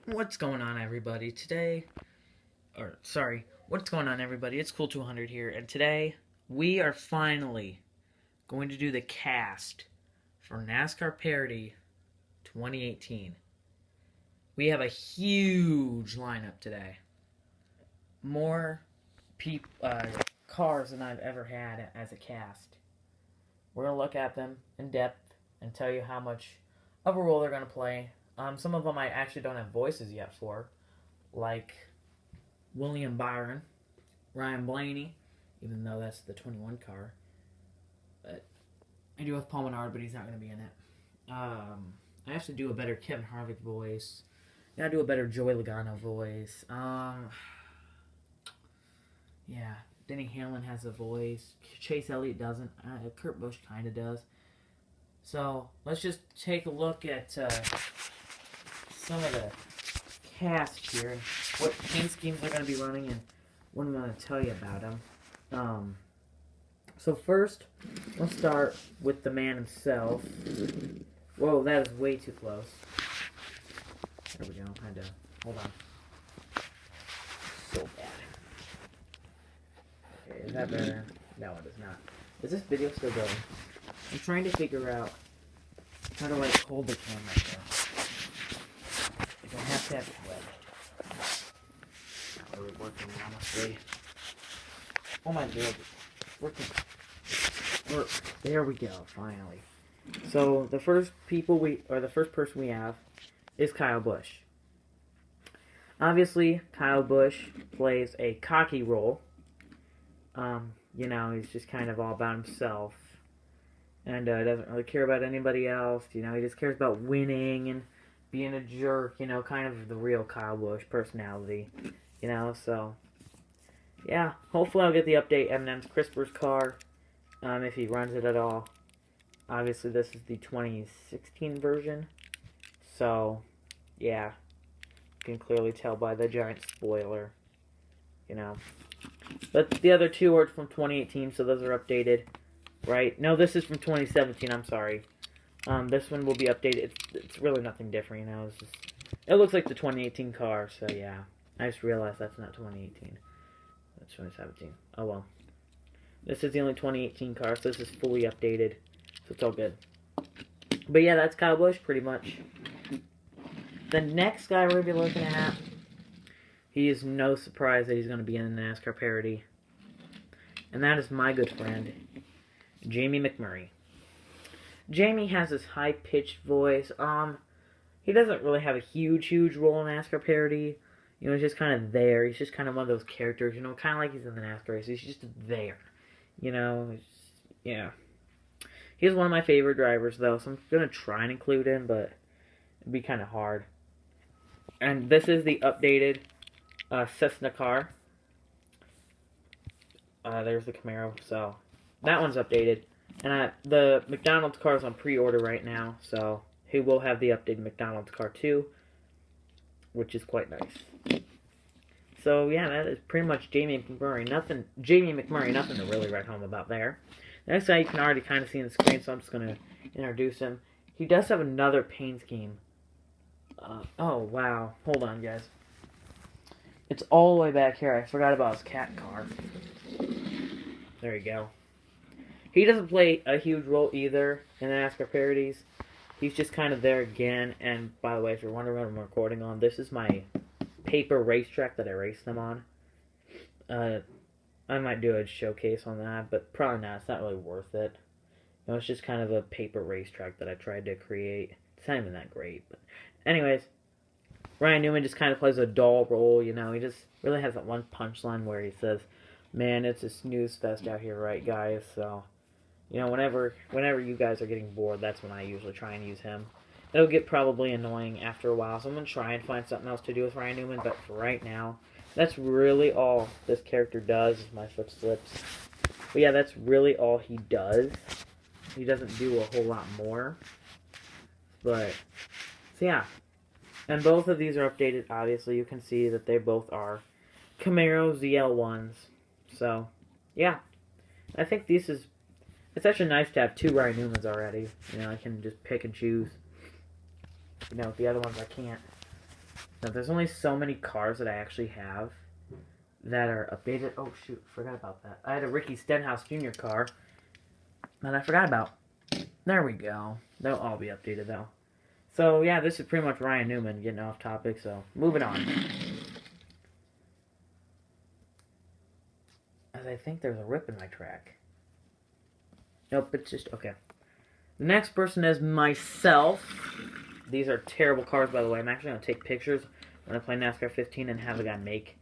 What's going on, everybody? What's going on, everybody? It's Cool200 here, and today we are finally going to do the cast for NASCAR Parody 2018. We have a huge lineup today. More cars than I've ever had as a cast. We're going to look at them in depth and tell you how much of a role they're going to play. Some of them I actually don't have voices yet for, like William Byron, Ryan Blaney, even though that's the 21 car. But I do have Paul Menard, but he's not going to be in it. I have to do a better Kevin Harvick voice. I gotta do a better Joey Logano voice. Yeah, Denny Hamlin has a voice. Chase Elliott doesn't. Kurt Busch kind of does. So let's just take a look at some of the cast here and what paint schemes they're going to be running and what I'm going to tell you about them. So first, let's start with the man himself. Whoa, that is way too close. There we go, kind of. Hold on. So bad. Okay, is that better? No, it is not. Is this video still going? I'm trying to figure out how to hold the camera there. I have to have it wet. Not really working, honestly. Oh my god. Working. There we go, finally. So the first person we have is Kyle Busch. Obviously, Kyle Busch plays a cocky role. He's just kind of all about himself. And doesn't really care about anybody else. He just cares about winning and being a jerk. Kind of the real Kyle Busch personality. So yeah. Hopefully I'll get the update Eminem's CRISPR's car, if he runs it at all. Obviously this is the 2016 version. So yeah, you can clearly tell by the giant spoiler. But the other two are from 2018, so those are updated. Right? No, this is from 2017, I'm sorry. This one will be updated. It's really nothing different, it looks like the 2018 car, so yeah. I just realized that's not 2018. That's 2017. Oh well. This is the only 2018 car, so this is fully updated. So it's all good. But yeah, that's Kyle Busch, pretty much. The next guy we're going to be looking at, he is no surprise that he's going to be in the NASCAR parody. And that is my good friend, Jamie McMurray. Jamie has this high-pitched voice. He doesn't really have a huge role in NASCAR parody. He's just kind of there. He's just kind of one of those characters, kind of like he's in the NASCAR race. He's just there. Yeah. He's one of my favorite drivers, though, so I'm going to try and include him, but it'd be kind of hard. And this is the updated Cessna car. There's the Camaro, so that one's updated. And the McDonald's car is on pre-order right now, so he will have the updated McDonald's car too, which is quite nice. So yeah, that is pretty much Jamie McMurray. Nothing to really write home about there. The next guy you can already kind of see on the screen, so I'm just going to introduce him. He does have another paint scheme. Oh wow, hold on guys. It's all the way back here. I forgot about his cat car. There you go. He doesn't play a huge role either in the NASCAR parodies. He's just kind of there again. And by the way, if you're wondering what I'm recording on, this is my paper racetrack that I race them on. I might do a showcase on that, but probably not. It's not really worth it. It's just kind of a paper racetrack that I tried to create. It's not even that great. But anyways, Ryan Newman just kind of plays a dull role, He just really has that one punchline where he says, "Man, it's a snooze fest out here, right, guys?" So, whenever you guys are getting bored, that's when I usually try and use him. It'll get probably annoying after a while, so I'm going to try and find something else to do with Ryan Newman, but for right now, that's really all this character does. My foot slips. But yeah, that's really all he does. He doesn't do a whole lot more. But, so yeah. And both of these are updated, obviously. You can see that they both are Camaro ZL1s. So, yeah. I think it's actually nice to have two Ryan Newmans already. I can just pick and choose. The other ones I can't. Now, there's only so many cars that I actually have that are updated. Oh, shoot, forgot about that. I had a Ricky Stenhouse Jr. car that I forgot about. There we go. They'll all be updated, though. So, yeah, this is pretty much Ryan Newman getting off topic, so moving on. As I think there's a rip in my track. Nope, it's just, okay. The next person is myself. These are terrible cars, by the way. I'm actually going to take pictures when I play NASCAR 15 and have the guy make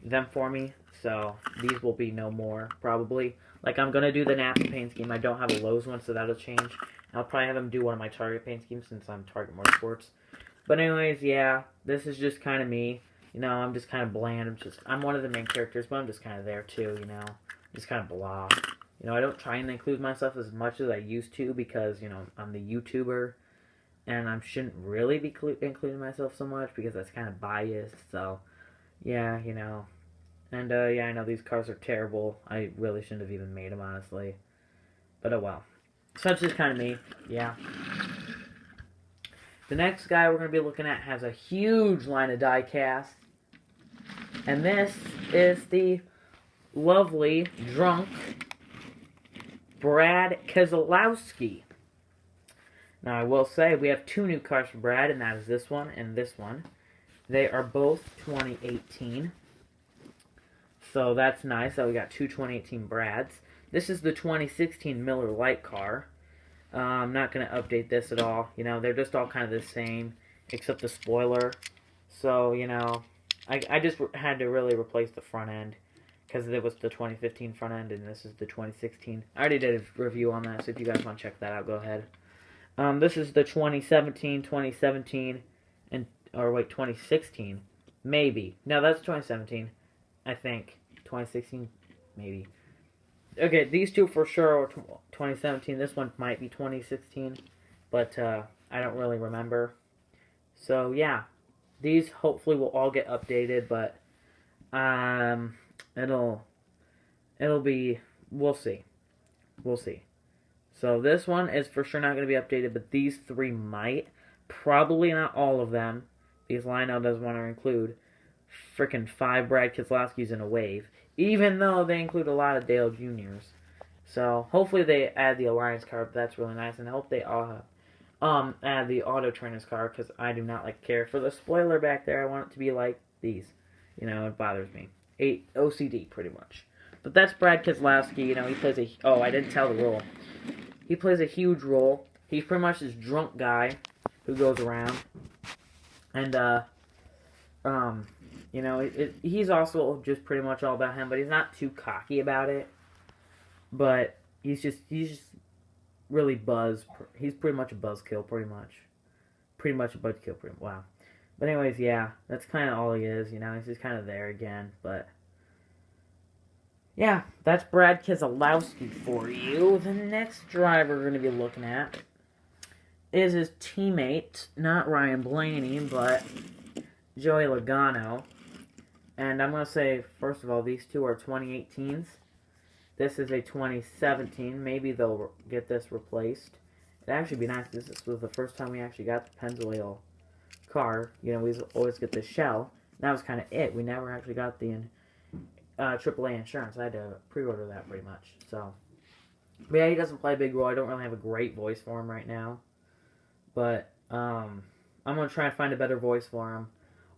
them for me. So, these will be no more, probably. Like, I'm going to do the NASCAR paint scheme. I don't have a Lowe's one, so that'll change. I'll probably have him do one of my Target paint schemes since I'm Target Motorsports. But anyways, yeah, this is just kind of me. You know, I'm just kind of bland. I'm one of the main characters, but I'm just kind of there too, you know. Just kind of blah. You know, I don't try and include myself as much as I used to because, you know, I'm the YouTuber. And I shouldn't really be including myself so much because that's kind of biased. So, yeah, you know. And, yeah, I know these cars are terrible. I really shouldn't have even made them, honestly. But, oh well. So that's just kind of me. Yeah. The next guy we're going to be looking at has a huge line of die cast. And this is the lovely, drunk Brad Keselowski. Now, I will say, we have two new cars for Brad, and that is this one and this one. They are both 2018. So that's nice that we got two 2018 Brads. This is the 2016 Miller Lite car. I'm not going to update this at all. You know, they're just all kind of the same, except the spoiler. So, you know, I just had to really replace the front end, because it was the 2015 front end, and this is the 2016. I already did a review on that, so if you guys want to check that out, go ahead. This is the 2017, or wait, 2016, maybe. No, that's 2017, I think. 2016, maybe. Okay, these two for sure are 2017. This one might be 2016, but I don't really remember. So yeah, these hopefully will all get updated, but it'll be, we'll see. So this one is for sure not going to be updated, but these three might. Probably not all of them, because Lionel doesn't want to include freaking 5 Brad Keselowskis in a wave, even though they include a lot of Dale Jr.'s. So hopefully they add the Alliance car, but that's really nice, and I hope they all add the Auto Trainers car, because I do not care for the spoiler back there. I want it to be like these. You know, it bothers me. OCD, pretty much. But that's Brad Keselowski. You know, he plays I didn't tell the role. He plays a huge role. He's pretty much this drunk guy who goes around. And, you know, he's also just pretty much all about him, but he's not too cocky about it. But he's just really buzz. He's pretty much a buzzkill, pretty much. Pretty much a buzzkill, wow. But anyways, yeah, that's kind of all he is, you know, he's just kind of there again, but yeah, that's Brad Keselowski for you. The next driver we're going to be looking at is his teammate, not Ryan Blaney, but Joey Logano. And I'm going to say, first of all, these two are 2018s. This is a 2017. Maybe they'll get this replaced. It'd actually be nice. This was the first time we actually got the Pennzoil car. You know, we always get the shell. That was kind of it. We never actually got the AAA insurance. I had to pre-order that pretty much. So, but yeah, he doesn't play a big role. I don't really have a great voice for him right now. But I'm going to try and find a better voice for him.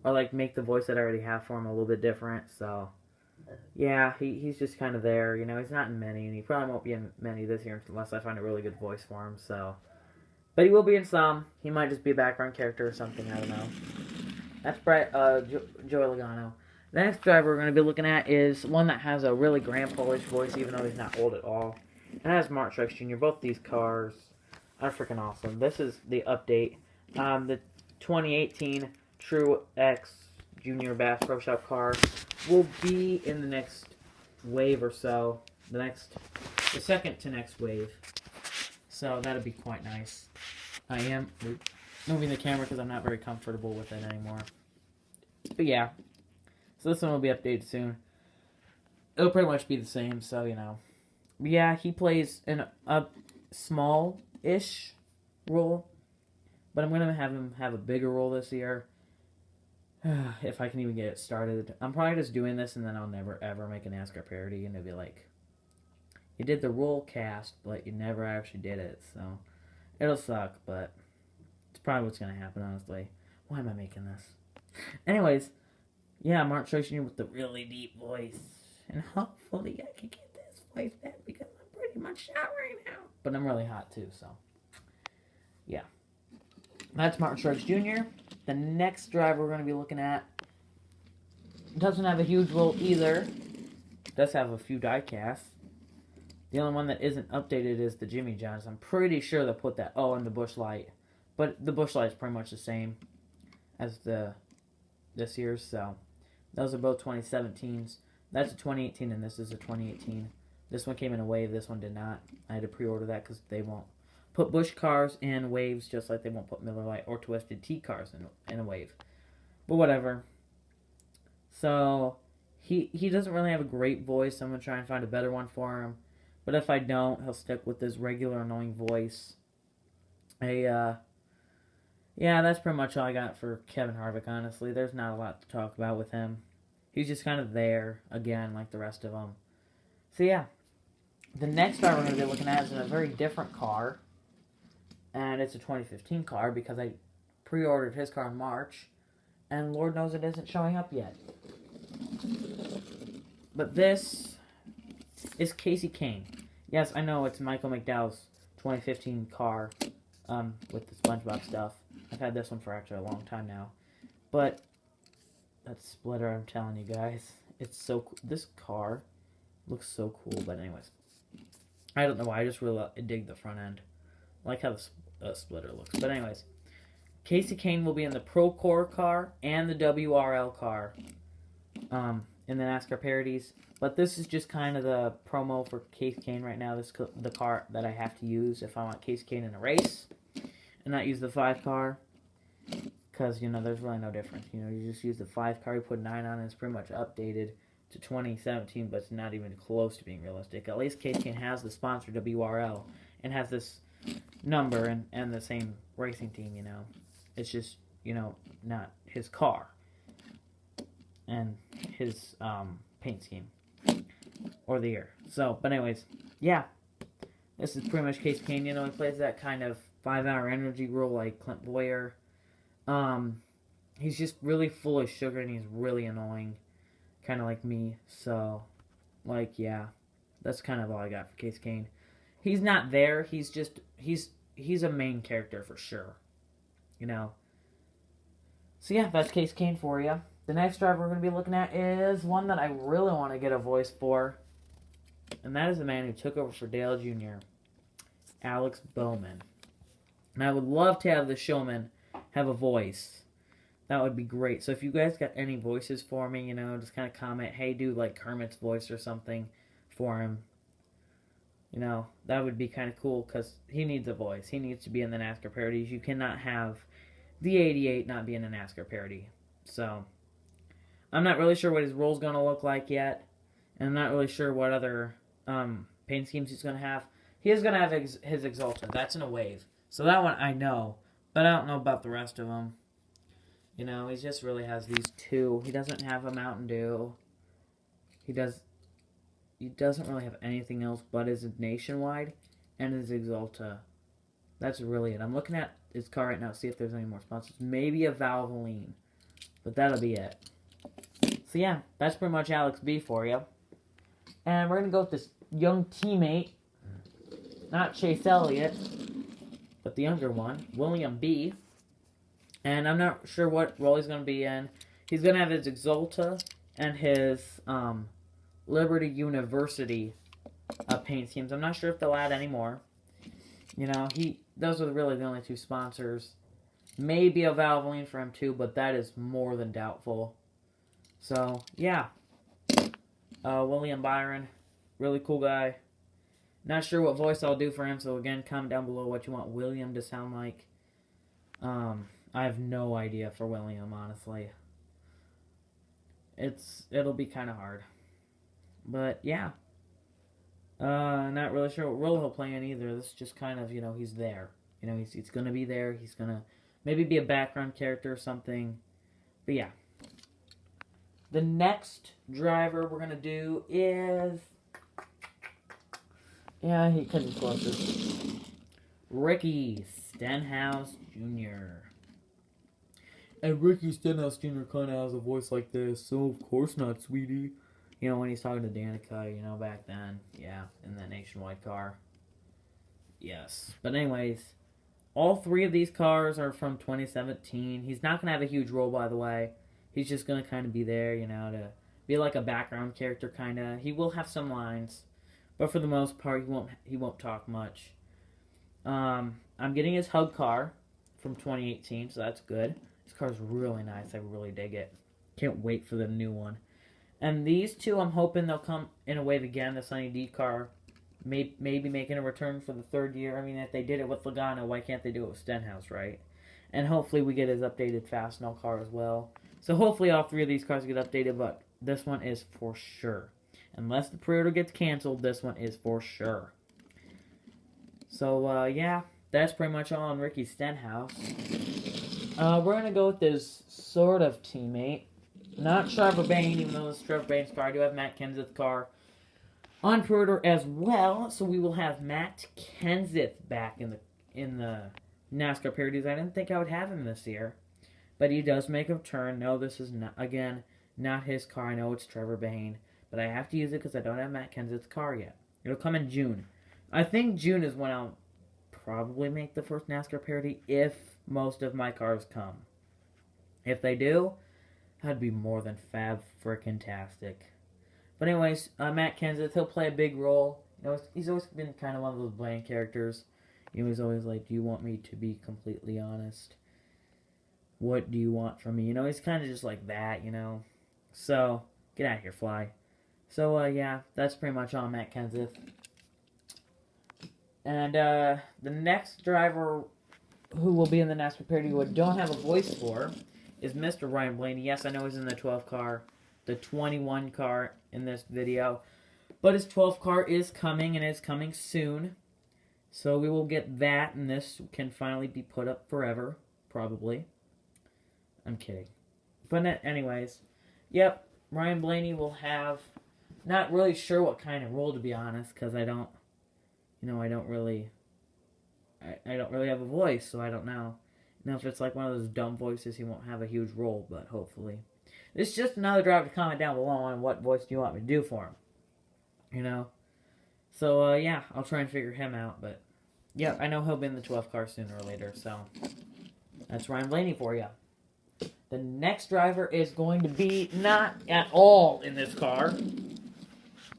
Or like make the voice that I already have for him a little bit different. So, yeah, he's just kind of there. You know, he's not in many. And he probably won't be in many this year unless I find a really good voice for him. So, but he will be in some. He might just be a background character or something. I don't know. That's Joey Logano. The next driver we're going to be looking at is one that has a really grandpa-ish voice, even though he's not old at all. And that's Mark Truex Jr. Both these cars are freaking awesome. This is the update. The 2018 Truex Jr. Bass Pro Shop car will be in the next wave or so. The second to next wave. So that'll be quite nice. I am moving the camera because I'm not very comfortable with it anymore. But yeah. So this one will be updated soon. It'll pretty much be the same, so, you know. But yeah, he plays a small-ish role. But I'm going to have him have a bigger role this year. if I can even get it started. I'm probably just doing this and then I'll never ever make a NASCAR parody, and it'll be like, you did the rule cast, but you never actually did it, so it'll suck, but it's probably what's gonna happen, honestly. Why am I making this? Anyways, yeah, Mark Choice Jr. with the really deep voice, and hopefully I can get this voice back because I'm pretty much out right now. But I'm really hot too, so yeah. That's Martin Truex Jr. The next driver we're going to be looking at doesn't have a huge role either. Does have a few die casts. The only one that isn't updated is the Jimmy Johns. I'm pretty sure they'll put that. Oh, and the Busch Light. But the Busch Light is pretty much the same as this year's. So those are both 2017s. That's a 2018 and this is a 2018. This one came in a wave. This one did not. I had to pre-order that because they won't put Busch cars in waves, just like they won't put Miller Lite or Twisted Tea cars in a wave. But whatever. So he doesn't really have a great voice. I'm going to try and find a better one for him. But if I don't, he'll stick with his regular annoying voice. Yeah, that's pretty much all I got for Kevin Harvick, honestly. There's not a lot to talk about with him. He's just kind of there, again, like the rest of them. So yeah. The next car we're going to be looking at is in a very different car. And it's a 2015 car because I pre-ordered his car in March. And Lord knows it isn't showing up yet. But this is Casey Kane. Yes, I know it's Michael McDowell's 2015 car with the SpongeBob stuff. I've had this one for actually a long time now. But that splitter, I'm telling you guys, it's so cool. This car looks so cool. But anyways, I don't know why. I just really dig the front end. I like how the splitter looks. But anyways, Casey Kane will be in the Procore car and the WRL car in the NASCAR parodies. But this is just kind of the promo for Casey Kane right now. This is the car that I have to use if I want Casey Kane in a race and not use the 5 car. Because, there's really no difference. You just use the 5 car, you put 9 on, and it's pretty much updated to 2017, but it's not even close to being realistic. At least Casey Kane has the sponsor WRL and has this number and the same racing team, It's just, not his car and his paint scheme or the year. So, but anyways, yeah. This is pretty much Casey Kane. He plays that kind of 5-hour energy role like Clint Boyer. He's just really full of sugar and he's really annoying. Kind of like me. So, yeah. That's kind of all I got for Casey Kane. He's not there. He's just, he's a main character for sure. So yeah, that's Casey Kane for you. The next driver we're going to be looking at is one that I really want to get a voice for. And that is the man who took over for Dale Jr., Alex Bowman. And I would love to have the showman have a voice. That would be great. So if you guys got any voices for me, just kind of comment, hey, do like Kermit's voice or something for him. That would be kind of cool because he needs a voice. He needs to be in the NASCAR parodies. You cannot have the 88 not be in a NASCAR parody. So I'm not really sure what his role's going to look like yet. And I'm not really sure what other paint schemes he's going to have. He is going to have his Exalta. That's in a wave. So that one I know. But I don't know about the rest of them. He just really has these 2. He doesn't have a Mountain Dew. He doesn't really have anything else but his Nationwide and his Exalta. That's really it. I'm looking at his car right now to see if there's any more sponsors. Maybe a Valvoline. But that'll be it. So yeah, that's pretty much Alex B for you. And we're going to go with this young teammate. Not Chase Elliott, but the younger one, William B. And I'm not sure what role he's going to be in. He's going to have his Exalta and his Liberty University paint schemes. I'm not sure if they'll add any more. Those are really the only 2 sponsors. Maybe a Valvoline for him too, but that is more than doubtful. So, yeah. William Byron, really cool guy. Not sure what voice I'll do for him, so again, comment down below what you want William to sound like. I have no idea for William, honestly. It'll be kind of hard. But, yeah. Not really sure what role he'll play in either. This is just kind of, he's there. He's going to be there. He's going to maybe be a background character or something. But, yeah. The next driver we're going to do is... Yeah, he couldn't be closer. Ricky Stenhouse Jr. And Ricky Stenhouse Jr. kind of has a voice like this, so of course not, sweetie. You know, when he's talking to Danica, you know, back then. Yeah, in that Nationwide car. Yes. But anyways, all three of these cars are from 2017. He's not going to have a huge role, by the way. He's just going to kind of be there, you know, to be like a background character, kind of. He will have some lines, but for the most part, he won't talk much. I'm getting his hug car from 2018, so that's good. This car's really nice. I really dig it. Can't wait for the new one. And these two, I'm hoping they'll come in a wave again. The Sunny D car, maybe making a return for the third year. I mean, if they did it with Logano, why can't they do it with Stenhouse, right? And hopefully we get his updated Fastenal car as well. So hopefully all three of these cars get updated, but this one is for sure. Unless the pre-order gets canceled, this one is for sure. So, yeah, that's pretty much all on Ricky Stenhouse. We're going to go with this sort of teammate. Not Trevor Bayne, even though this is Trevor Bayne's car. I do have Matt Kenseth's car on pre-order as well. So we will have Matt Kenseth back in the NASCAR parodies. I didn't think I would have him this year. But he does make a return. No, this is, not his car. I know it's Trevor Bayne. But I have to use it because I don't have Matt Kenseth's car yet. It'll come in June. I think June is when I'll probably make the first NASCAR parody if most of my cars come. If they do, that'd be more than fab-frickin-tastic. But anyways, Matt Kenseth, he'll play a big role. You know, he's always been kind of one of those bland characters. He was always like, do you want me to be completely honest? What do you want from me? You know, he's kind of just like that, you know. So, get out of here, Fly. So, yeah, that's pretty much all Matt Kenseth. And, the next driver who will be in the NASCAR parody who I don't have a voice for is Mr. Ryan Blaney. Yes, I know he's in the 12 car, the 21 car in this video. But his 12 car is coming, and it's coming soon. So we will get that, and this can finally be put up forever, probably. I'm kidding. But anyways, yep, Ryan Blaney will have, not really sure what kind of role, to be honest, because I don't really have a voice, so I don't know. Now, if it's like one of those dumb voices, he won't have a huge role, but hopefully. It's just another driver to comment down below on what voice do you want me to do for him. You know? So, yeah, I'll try and figure him out, but yeah, I know he'll be in the 12 car sooner or later, so that's Ryan Blaney for you. The next driver is going to be not at all in this car,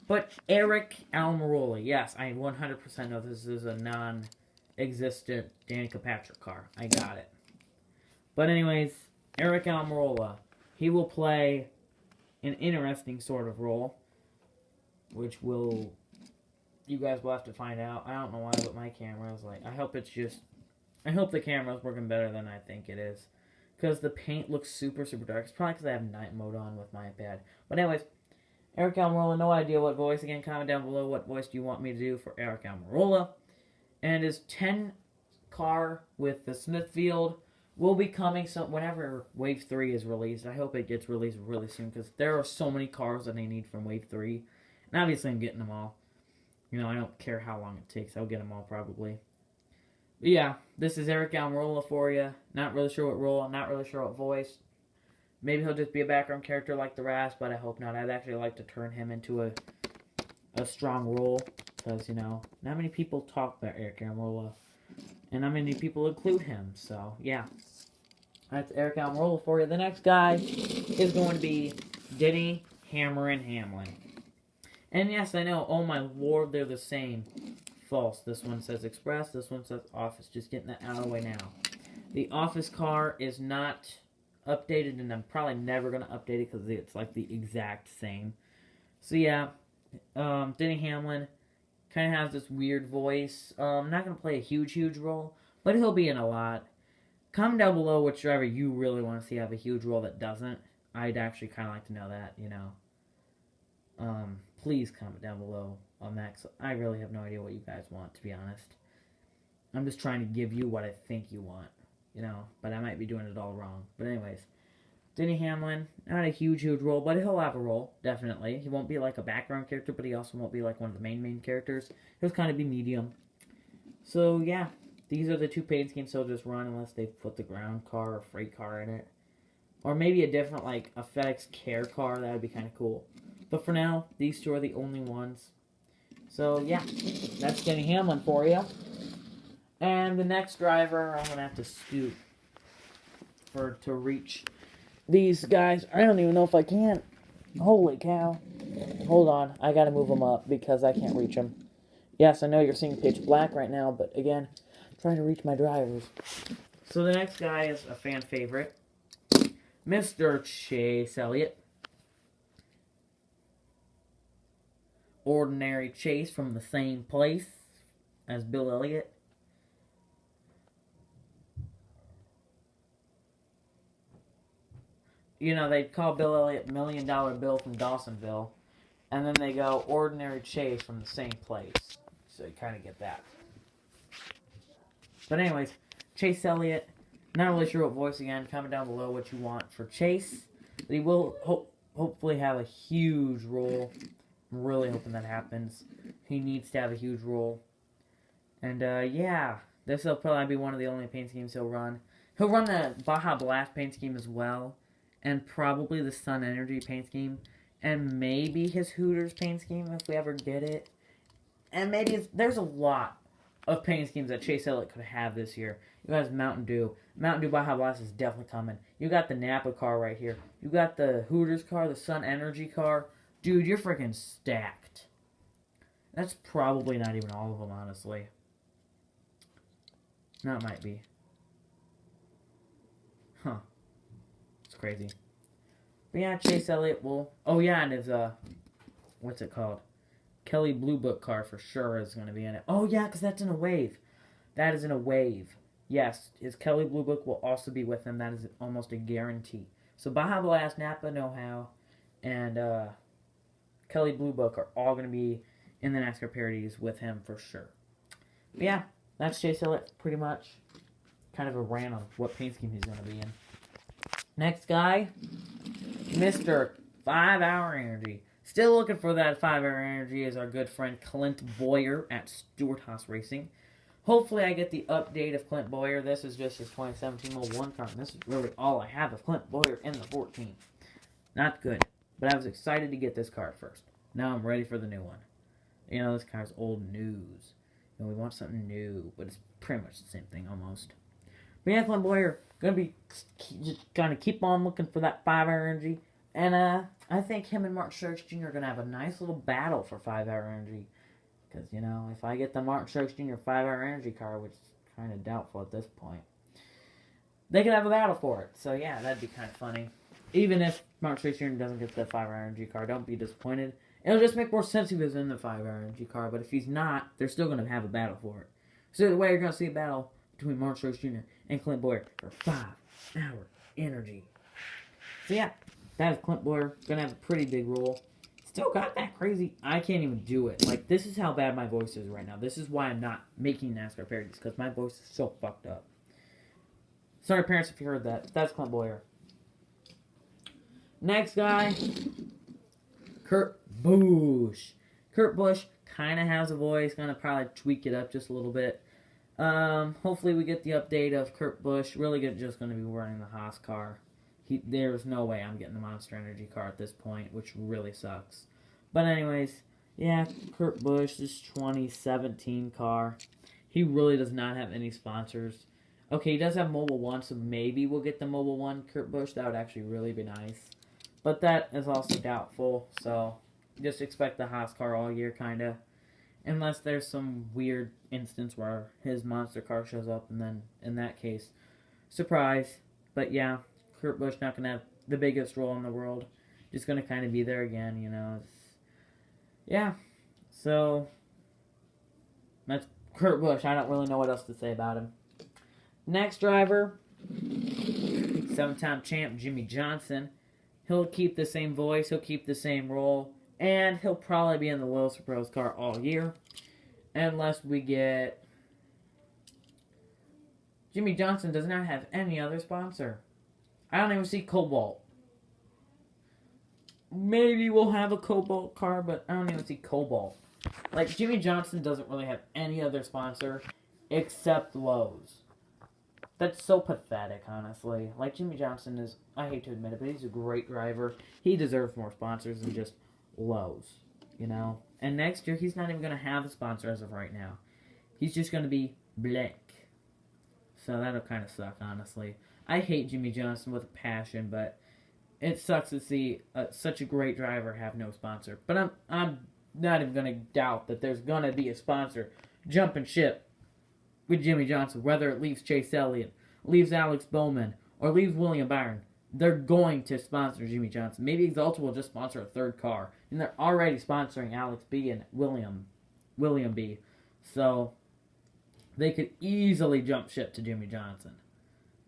but Eric Almirola. Yes, I 100% know this is a non-existent Danica Patrick car. I got it. But anyways, Eric Almirola. He will play an interesting sort of role, which you guys will have to find out. I don't know why, but my camera is like, I hope the camera's working better than I think it is. Because the paint looks super, super dark. It's probably because I have night mode on with my iPad. But anyways, Eric Almirola, no idea what voice. Again, comment down below what voice do you want me to do for Eric Almirola. And his 10 car with the Smithfield will be coming whenever Wave 3 is released. I hope it gets released really soon because there are so many cars that I need from Wave 3. And obviously I'm getting them all. You know, I don't care how long it takes. I'll get them all probably. But yeah, this is Eric Almirola for you. Not really sure what role. I'm not really sure what voice. Maybe he'll just be a background character like the rest, but I hope not. I'd actually like to turn him into a strong role. Because, you know, not many people talk about Eric Almirola. And not many people include him. So, yeah. That's Eric Almirola for you. The next guy is going to be Denny Hammerin' Hamlin. And yes, I know. Oh my lord, they're the same. False. This one says Express. This one says Office. Just getting that out of the way now. The Office car is not updated, and I'm probably never going to update it because it's like the exact same. So yeah, Denny Hamlin kind of has this weird voice. Not going to play a huge role, but he'll be in a lot. Comment down below which driver you really want to see have a huge role that doesn't. I'd actually kind of like to know that, you know. Please comment down below on that, 'cause I really have no idea what you guys want, to be honest. I'm just trying to give you what I think you want, you know, but I might be doing it all wrong. But anyways, Denny Hamlin, not a huge role, but he'll have a role, definitely. He won't be like a background character, but he also won't be like one of the main characters. He'll kind of be medium. So, yeah, these are the two paint schemes he'll just run unless they put the ground car or freight car in it. Or maybe a different, like, a FedEx Care car. That would be kind of cool. But for now, these two are the only ones. So, yeah, that's Denny Hamlin for you. And the next driver, I'm going to have to scoot to reach these guys. I don't even know if I can. Holy cow. Hold on. I got to move them up because I can't reach them. Yes, I know you're seeing pitch black right now, but again, I'm trying to reach my drivers. So the next guy is a fan favorite. Mr. Chase Elliott. Ordinary Chase from the same place as Bill Elliott. You know, they call Bill Elliott $1 Million Bill from Dawsonville. And then they go Ordinary Chase from the same place. So you kind of get that. But anyways, Chase Elliott. Not really sure what voice again. Comment down below what you want for Chase. But he will hopefully have a huge role. I'm really hoping that happens. He needs to have a huge role. And yeah, this will probably be one of the only paint schemes he'll run. He'll run the Baja Blast paint scheme as well. And probably the Sun Energy paint scheme. And maybe his Hooters paint scheme if we ever get it. And maybe there's a lot of paint schemes that Chase Elliott could have this year. You got his Mountain Dew. Mountain Dew Baja Blast is definitely coming. You got the Napa car right here. You got the Hooters car, the Sun Energy car. Dude, you're freaking stacked. That's probably not even all of them, honestly. That might be. Huh. It's crazy. But yeah, Chase Elliott will... Oh yeah, and his, what's it called? Kelly Blue Book car for sure is going to be in it. Oh yeah, because that's in a wave. That is in a wave. Yes, his Kelly Blue Book will also be with him. That is almost a guarantee. So Baja Blast, Napa Know-How, and Kelly Blue Book are all going to be in the NASCAR parodies with him for sure. But yeah, that's Chase Elliott pretty much. Kind of a rant on what paint scheme he's going to be in. Next guy, Mr. 5-Hour Energy. Still looking for that 5-Hour Energy is our good friend Clint Boyer at Stewart Haas Racing. Hopefully I get the update of Clint Boyer. This is just his 2017 Model 1 car. And this is really all I have of Clint Boyer in the 14. Not good. But I was excited to get this car first. Now I'm ready for the new one. You know, this car's old news. You know, we want something new. But it's pretty much the same thing almost. But yeah, Clint Boyer, going to be just going to keep on looking for that 5-Hour Energy. And I think him and Martin Truex Jr. are going to have a nice little battle for 5-Hour Energy. Because, you know, if I get the Martin Truex Jr. 5-Hour Energy car, which is kind of doubtful at this point, they could have a battle for it. So, yeah, that'd be kind of funny. Even if Martin Truex Jr. doesn't get the 5-Hour Energy car, don't be disappointed. It'll just make more sense if he was in the 5-Hour Energy car. But if he's not, they're still going to have a battle for it. So, the way you're going to see a battle between Martin Truex Jr. and Clint Boyer for 5-Hour Energy. So, yeah. That is Clint Boyer. Gonna have a pretty big role. Still got that crazy. I can't even do it. Like, this is how bad my voice is right now. This is why I'm not making NASCAR parodies. Because my voice is so fucked up. Sorry, parents, if you heard that. That's Clint Boyer. Next guy. Kurt Busch. Kurt Busch kind of has a voice. Gonna probably tweak it up just a little bit. Hopefully we get the update of Kurt Busch. Really just gonna be running the Haas car. There's no way I'm getting the Monster Energy car at this point, which really sucks. But anyways, yeah, Kurt Busch, this 2017 car. He really does not have any sponsors. Okay, he does have Mobile One, so maybe we'll get the Mobile One Kurt Busch. That would actually really be nice. But that is also doubtful, so just expect the Haas car all year, kind of. Unless there's some weird instance where his monster car shows up, and then, in that case, surprise. But yeah. Kurt Busch not going to have the biggest role in the world. Just going to kind of be there again, you know. Yeah. So, that's Kurt Busch. I don't really know what else to say about him. Next driver, 7-time champ Jimmy Johnson. He'll keep the same voice. He'll keep the same role. And he'll probably be in the Wilson Pros car all year. Unless we get... Jimmy Johnson does not have any other sponsor. I don't even see Cobalt. maybe we'll have a Cobalt car, but I don't even see Cobalt. Like, Jimmy Johnson doesn't really have any other sponsor except Lowe's. That's so pathetic, honestly. Like, Jimmy Johnson is, I hate to admit it, but he's a great driver. He deserves more sponsors than just Lowe's, you know? And next year, he's not even going to have a sponsor as of right now. He's just going to be blank. So that'll kind of suck, honestly. I hate Jimmy Johnson with a passion, but it sucks to see such a great driver have no sponsor. But I'm not even going to doubt that there's going to be a sponsor jumping ship with Jimmy Johnson, whether it leaves Chase Elliott, leaves Alex Bowman, or leaves William Byron. They're going to sponsor Jimmy Johnson. Maybe Exalta will just sponsor a third car. And they're already sponsoring Alex B. and William B. So they could easily jump ship to Jimmy Johnson.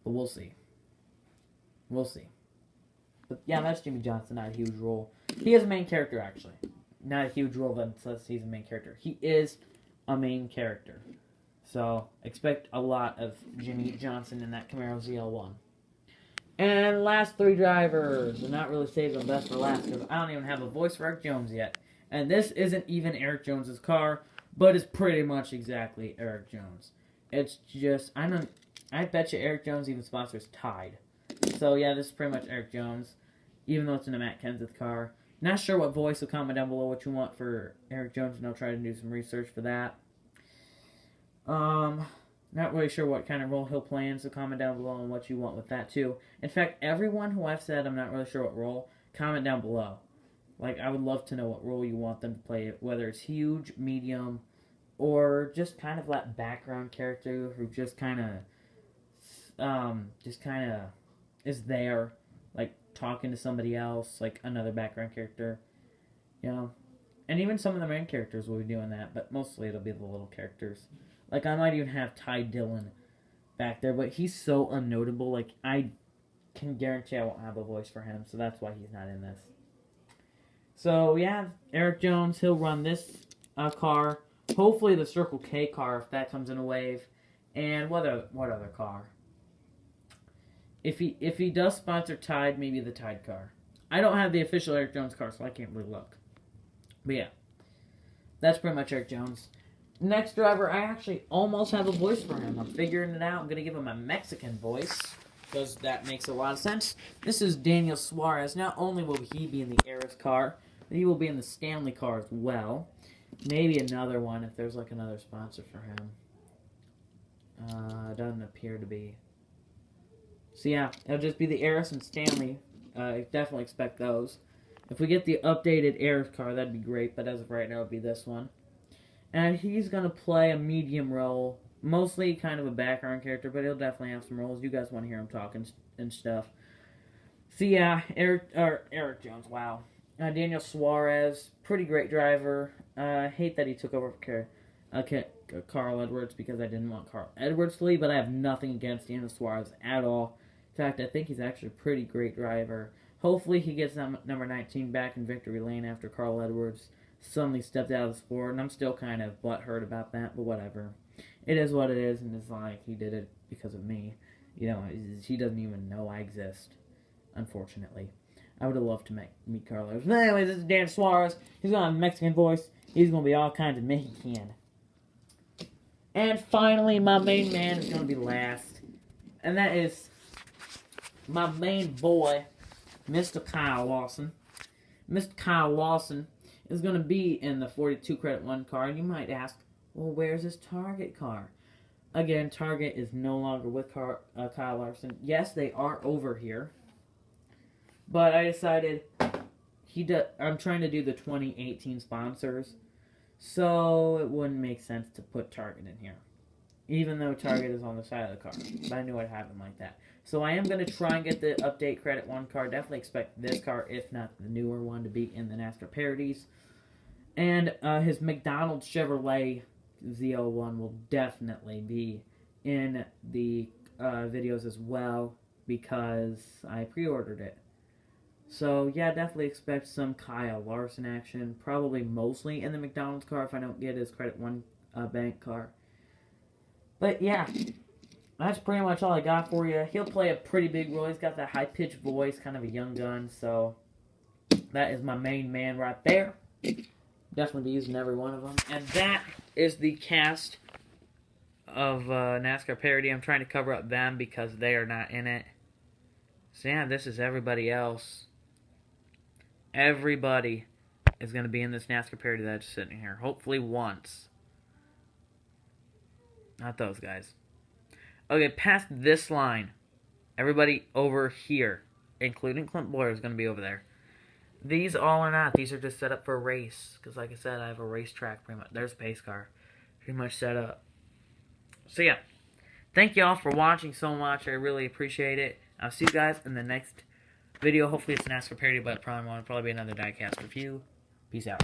But we'll see. We'll see. But yeah, that's Jimmy Johnson, not a huge role. He is a main character, actually. Not a huge role that says he's a main character. He is a main character. So expect a lot of Jimmy Johnson in that Camaro ZL1. And last three drivers. I'm not really saving the best for last because I don't even have a voice for Eric Jones yet. And this isn't even Eric Jones's car, but it's pretty much exactly Eric Jones. It's just, I bet you Eric Jones even sponsors Tide. So yeah, this is pretty much Eric Jones, even though it's in a Matt Kenseth car. Not sure what voice, so comment down below what you want for Eric Jones, and I'll try to do some research for that. Not really sure what kind of role he'll play in, so comment down below on what you want with that too. In fact, everyone who I've said I'm not really sure what role, comment down below. Like, I would love to know what role you want them to play, whether it's huge, medium, or just kind of that background character who just kind of is there, like, talking to somebody else, like another background character, you know. And even some of the main characters will be doing that, but mostly it'll be the little characters. Like, I might even have Ty Dillon back there, but he's so unnotable, like, I can guarantee I won't have a voice for him, so that's why he's not in this. So, yeah, Eric Jones, he'll run this car. Hopefully the Circle K car, if that comes in a wave. And what other car? If he does sponsor Tide, maybe the Tide car. I don't have the official Eric Jones car, so I can't really look. But yeah, that's pretty much Eric Jones. Next driver, I actually almost have a voice for him. I'm figuring it out. I'm going to give him a Mexican voice, because that makes a lot of sense. This is Daniel Suarez. Not only will he be in the Eris car, but he will be in the Stanley car as well. Maybe another one if there's like another sponsor for him. Doesn't appear to be. So yeah, it'll just be the Eris and Stanley. Definitely expect those. If we get the updated Eris car, that'd be great, but as of right now, it'll be this one. And he's going to play a medium role, mostly kind of a background character, but he'll definitely have some roles. You guys want to hear him talking and stuff. So yeah, Eric Jones, wow. Daniel Suarez, pretty great driver. I hate that he took over for Carl Edwards because I didn't want Carl Edwards to leave, but I have nothing against Daniel Suarez at all. In fact, I think he's actually a pretty great driver. Hopefully he gets number 19 back in victory lane after Carl Edwards suddenly stepped out of the sport, and I'm still kind of butthurt about that, but whatever. It is what it is, and it's like he did it because of me. You know, he doesn't even know I exist, unfortunately. I would have loved to meet Carl Edwards. But anyways, this is Dan Suarez. He's going to have a Mexican voice. He's going to be all kinds of Mexican. And finally, my main man is going to be last. And that is my main boy, Mr. Kyle Lawson. Mr. Kyle Lawson is going to be in the 42 Credit 1 car. And you might ask, well, where's his Target car? Again, Target is no longer with Kyle Larson. Yes, they are over here. But I decided I'm trying to do the 2018 sponsors, so it wouldn't make sense to put Target in here, even though Target is on the side of the car. But I knew I'd have them like that. So I am going to try and get the update Credit 1 car. Definitely expect this car, if not the newer one, to be in the NASCAR parodies. And his McDonald's Chevrolet ZL1 will definitely be in the videos as well, because I pre-ordered it. So, yeah, definitely expect some Kyle Larson action. Probably mostly in the McDonald's car if I don't get his Credit 1 bank car. But, yeah, that's pretty much all I got for you. He'll play a pretty big role. He's got that high-pitched voice, kind of a young gun. So, That is my main man right there. Definitely be using every one of them. And that is the cast of NASCAR Parody. I'm trying to cover up them because they are not in it. So yeah, this is everybody else. Everybody is going to be in this NASCAR Parody that's sitting here. Hopefully once. Not those guys. Okay, past this line, everybody over here, including Clint Boyer, is going to be over there. These all are not. These are just set up for a race. Because like I said, I have a racetrack pretty much. There's a pace car. Pretty much set up. So yeah. Thank y'all for watching so much. I really appreciate it. I'll see you guys in the next video. Hopefully it's a NASCAR parody, but it probably won't. Probably be another diecast review. Peace out.